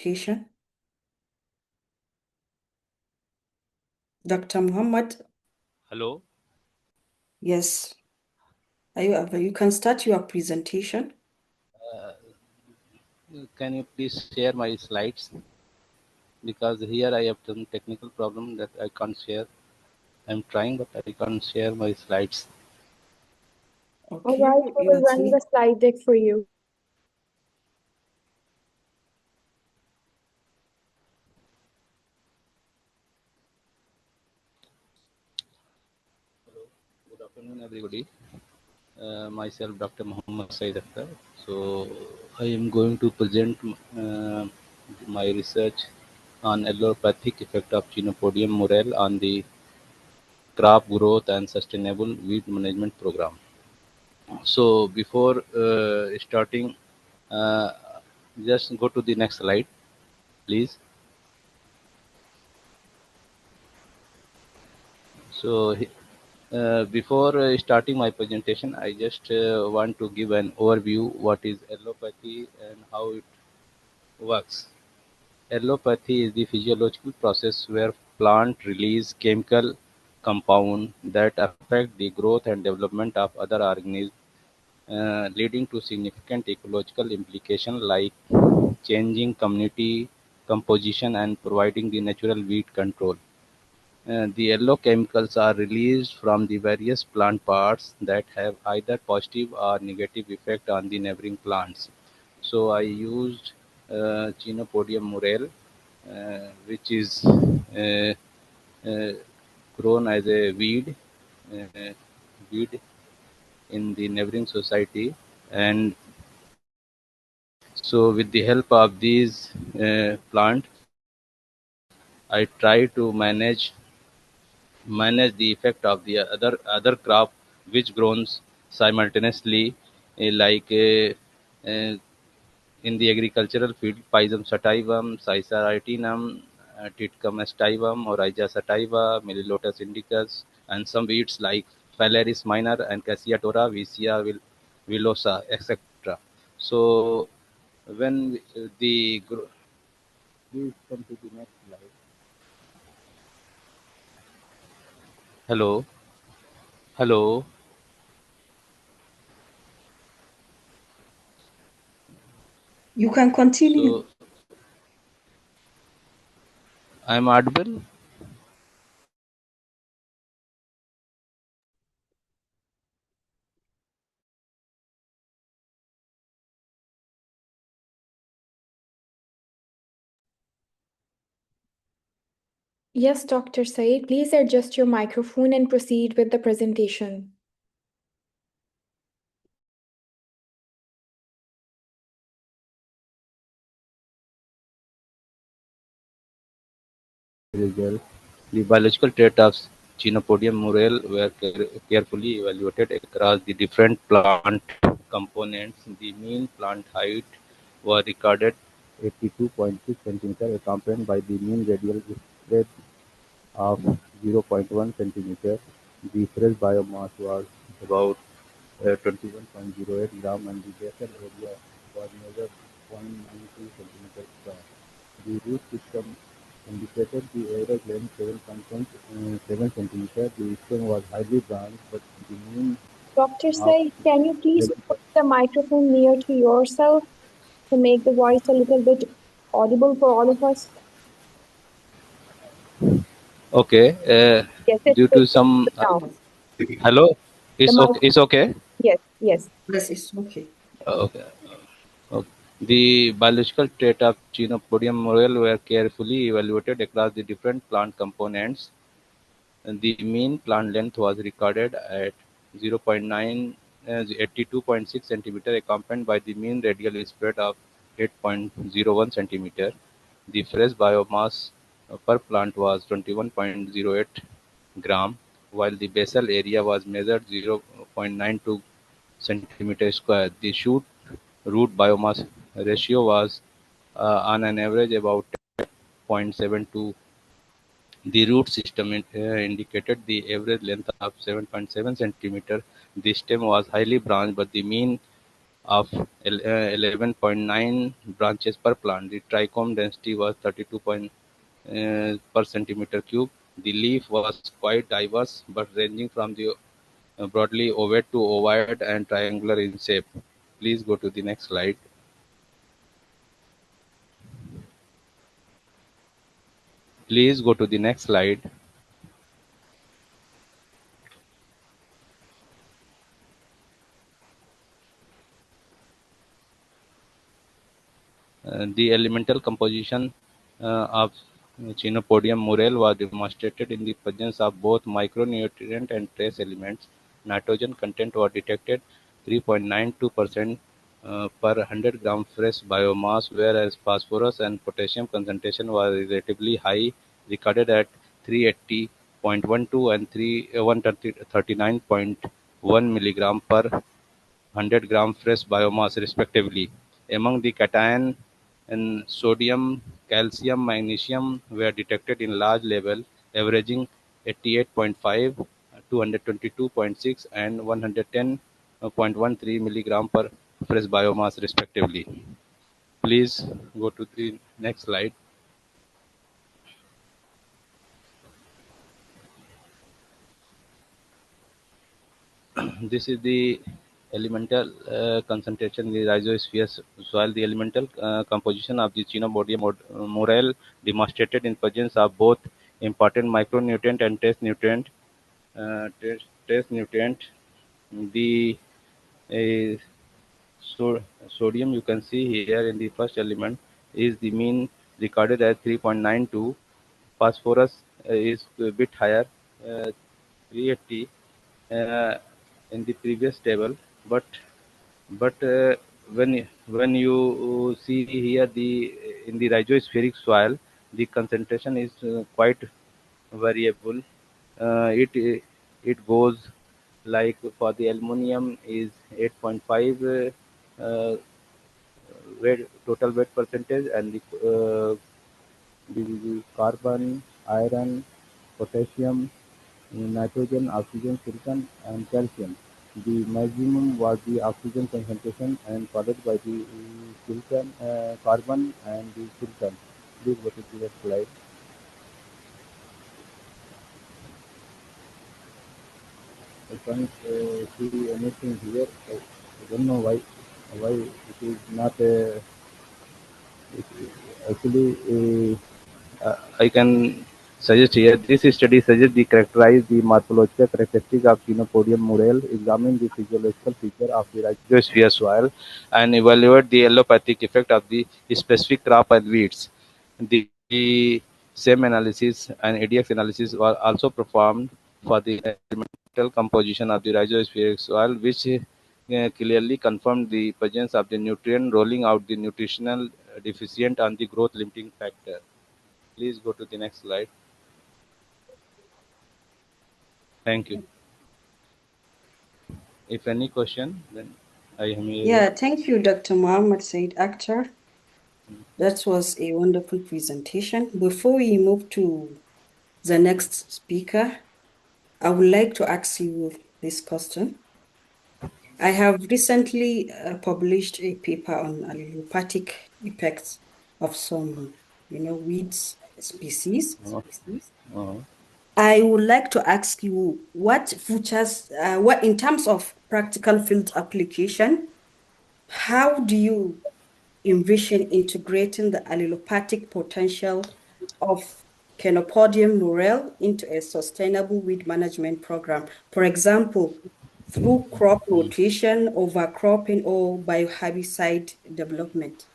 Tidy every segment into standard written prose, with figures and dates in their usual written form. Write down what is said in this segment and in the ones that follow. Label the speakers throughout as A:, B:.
A: presentation. Dr. Muhammad.
B: Hello.
A: Yes. Are you available? You can start your presentation.
B: Can you please share my slides? Because here I have some technical problem that I can't share. I'm trying, but I can't share my slides.
C: All
A: Okay.
C: right, we will run the slide deck for you.
B: Good afternoon, everybody. Myself, Dr. Muhammad Said Akhtar. So I am going to present my research on allopathic effect of Chenopodium morel on the crop growth and sustainable weed management program. So before starting, uh, just go to the next slide, please. So before starting my presentation, I just want to give an overview what is allopathy and how it works. Allopathy is the physiological process where plant release chemical compound that affect the growth and development of other organisms, leading to significant ecological implications like changing community composition and providing the natural weed control. The yellow chemicals are released from the various plant parts that have either positive or negative effect on the neighboring plants. So I used Chenopodium morel, which is uh, grown as a weed in the neighboring society, and so with the help of these plant, I try to manage the effect of the other crop which grows simultaneously, uh, in the agricultural field: Pisum sativum, Cicer arietinum, Titcum aestivum, Oryza sativa, Melilotus indicus, and some weeds like Phalaris minor and Cassia tora, Vicia villosa, etc. So when please come to the next slide. Hello, hello.
A: You can continue.
B: So I'm audible.
C: Yes, Dr. Said, please adjust your microphone and proceed with the presentation.
B: Result: the biological traits of Chenopodium morel were carefully evaluated across the different plant components. The mean plant height was recorded 82.6 cm, accompanied by the mean radial spread of 0.1 cm. The fresh biomass was about 21.08 gram, and the basal area was measured 0.92 cm². The root system indicated the average length 7.7 centimeters. The stem was highly branched, but the mean
C: Dr.
B: of
C: Said, can you please put the microphone near to yourself to make the voice a little bit audible for all of us?
B: okay,
C: Yes, it's
B: due
C: good
B: to some
C: now.
B: hello,
C: The
B: it's
C: mic,
B: okay. It's okay.
C: yes, yes.
A: Yes, it's okay.
B: Okay. Okay. The biological traits of Chenopodium morel were carefully evaluated across the different plant components. And the mean plant length was recorded at 0.9, 82.6 centimeter, accompanied by the mean radial spread of 8.01 centimeter. The fresh biomass per plant was 21.08 gram, while the basal area was measured 0.92 centimeter square. The shoot root biomass ratio was on an average about 0.72. The root system indicated the average length of 7.7 centimeter. The stem was highly branched, but the mean of 11.9 branches per plant. The trichome density was 32 per centimeter cube. The leaf was quite diverse, but ranging from the broadly ovate to ovoid and triangular in shape. Please go to the next slide. Please go to the next slide. The elemental composition of Chenopodium murale was demonstrated in the presence of both micronutrient and trace elements. Nitrogen content was detected 3.92% per 100 gram fresh biomass, whereas phosphorus and potassium concentration was relatively high, recorded at 380.12 and 139.1 milligram per 100 gram fresh biomass respectively. Among the cation and sodium, calcium, magnesium were detected in large level, averaging 88.5, 222.6 and 110.13 milligram per fresh biomass respectively. Please go to the next slide. This is the elemental concentration in the rhizosphere soil. The elemental composition of the Chenopodium murale demonstrated in presence of both important micronutrient and trace nutrient. Trace nutrient. The uh, sodium you can see here in the first element is the mean recorded as 3.92. Phosphorus is a bit higher, 380 uh, in the previous table, but when you see here the in the rhizospheric soil, the concentration is quite variable. It goes like for the aluminum is 8.5 weight, total weight percentage, and the carbon, iron, potassium, nitrogen, oxygen, silicon, and calcium. The maximum was the oxygen concentration and followed by the silicon, carbon, and the silicon. Please go to the next slide. I can't see anything here. I don't know why it is not actually. I can suggest here. This study suggests the characterize the morphological characteristics of Chenopodium murale, examine the physiological feature of the rhizosphere soil, and evaluate the allopathic effect of the specific crop and weeds. The same analysis and ADX analysis were also performed for the elemental composition of the rhizosphere soil, which clearly confirmed the presence of the nutrient rolling out the nutritional deficient and the growth limiting factor. Please go to the next slide. Thank you. If any question, then I am here.
A: Yeah, thank you, Dr. Muhammad Said Akhtar. That was a wonderful presentation. Before we move to the next speaker, I would like to ask you this question. I have recently published a paper on allelopathic effects of some, weeds species.
B: Uh,
A: I would like to ask you what features, what in terms of practical field application, how do you envision integrating the allelopathic potential of Chenopodium murale into a sustainable weed management program? For example, through crop rotation, overcropping, or bioherbicide development.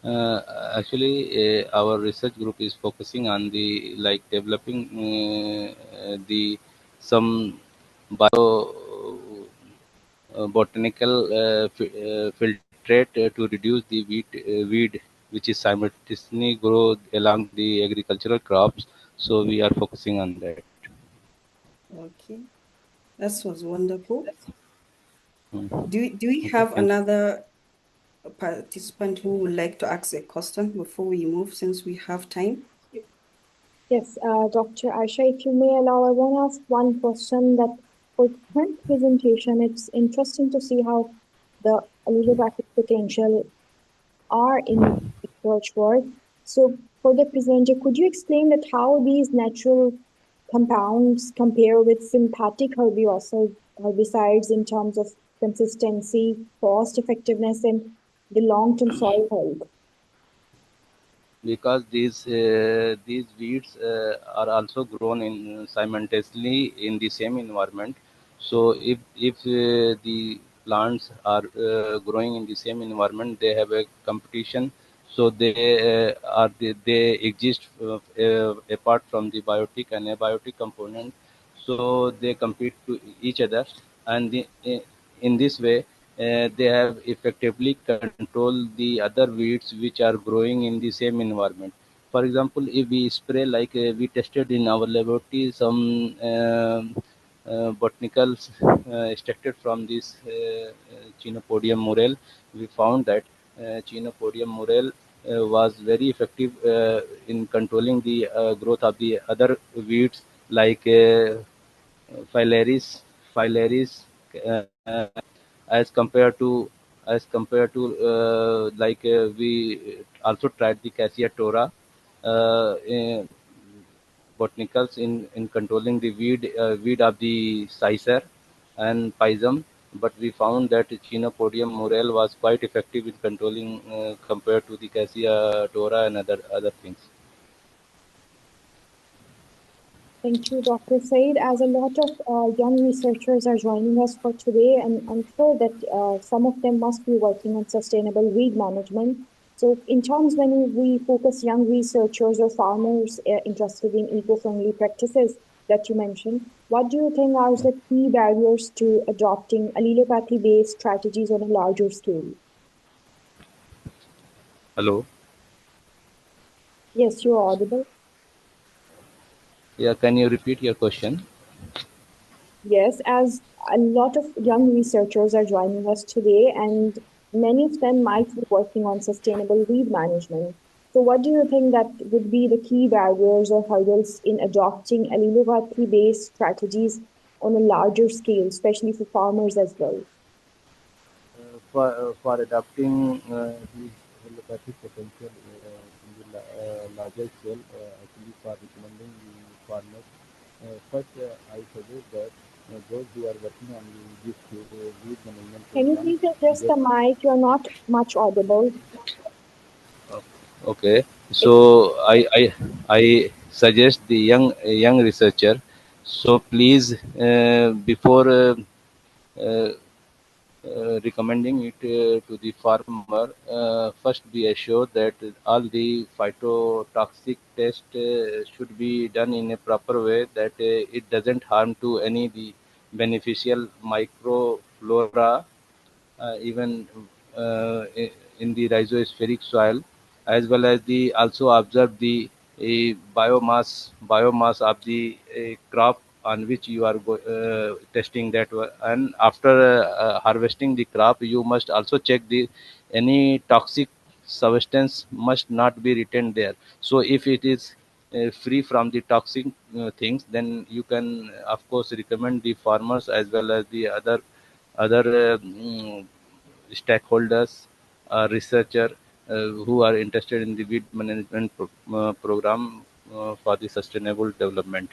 B: Our research group is focusing on the like developing the some bio botanical filtrate to reduce the weed which is simultaneously grow along the agricultural crops. So we are focusing on that.
A: Okay, that was wonderful.
B: Mm.
A: Do we
B: Okay,
A: have
B: thank you.
A: another participant who would like to ask a question before we move, since we have time?
C: Yes, Dr. Aisha, if you may allow, I want to ask one question that for current presentation, it's interesting to see how the allelopathic potential are in research work. So, for the presenter, could you explain that how these natural compounds compare with synthetic herbicides in terms of consistency, cost effectiveness, and the long-term soil health?
B: because these weeds are also grown in simultaneously in the same environment. So if the plants are growing in the same environment, they have a competition. So they exist apart from the biotic and abiotic component. So they compete to each other, and in this way they have effectively controlled the other weeds which are growing in the same environment. For example, if we spray, like we tested in our laboratory some botanicals extracted from this Chenopodium morel, we found that Chenopodium morel was very effective in controlling the growth of the other weeds like Phalaris, Phalaris, as compared to we also tried the Cassia tora botanicals in controlling the weed of the Cicer and Pisum, but we found that Chenopodium morel was quite effective in controlling compared to the Cassia tora and other things.
C: Thank you, Dr. Said. As a lot of young researchers are joining us for today, and I'm sure that some of them must be working on sustainable weed management. So, in terms when we focus young researchers or farmers interested in eco-friendly practices that you mentioned, what do you think are the key barriers to adopting allelopathy-based strategies on a larger scale?
B: Hello.
C: Yes, you're audible.
B: Yeah, can you repeat your question?
C: Yes, as a lot of young researchers are joining us today, and many of them might be working on sustainable weed management. So, what do you think that would be the key barriers or hurdles in adopting allelopathy-based strategies on a larger scale, especially for farmers as well?
B: For adapting the allopathic potential in the larger scale, actually for recommending the farmers, first I suggest that those who are working on this weed management
C: Can you
B: program,
C: please adjust
B: they,
C: the mic? You're not much audible.
B: okay.
C: It's
B: So I suggest the young researcher. So please, before uh, recommending it to the farmer, first be assured that all the phytotoxic test should be done in a proper way, that it doesn't harm to any the beneficial microflora, even in the rhizospheric soil, as well as the also observe the biomass of the crop on which you are testing that and after harvesting the crop, you must also check the any toxic substance must not be retained there. So if it is free from the toxic things, then you can of course recommend the farmers as well as the other stakeholders, researcher who are interested in the weed management program for the sustainable development.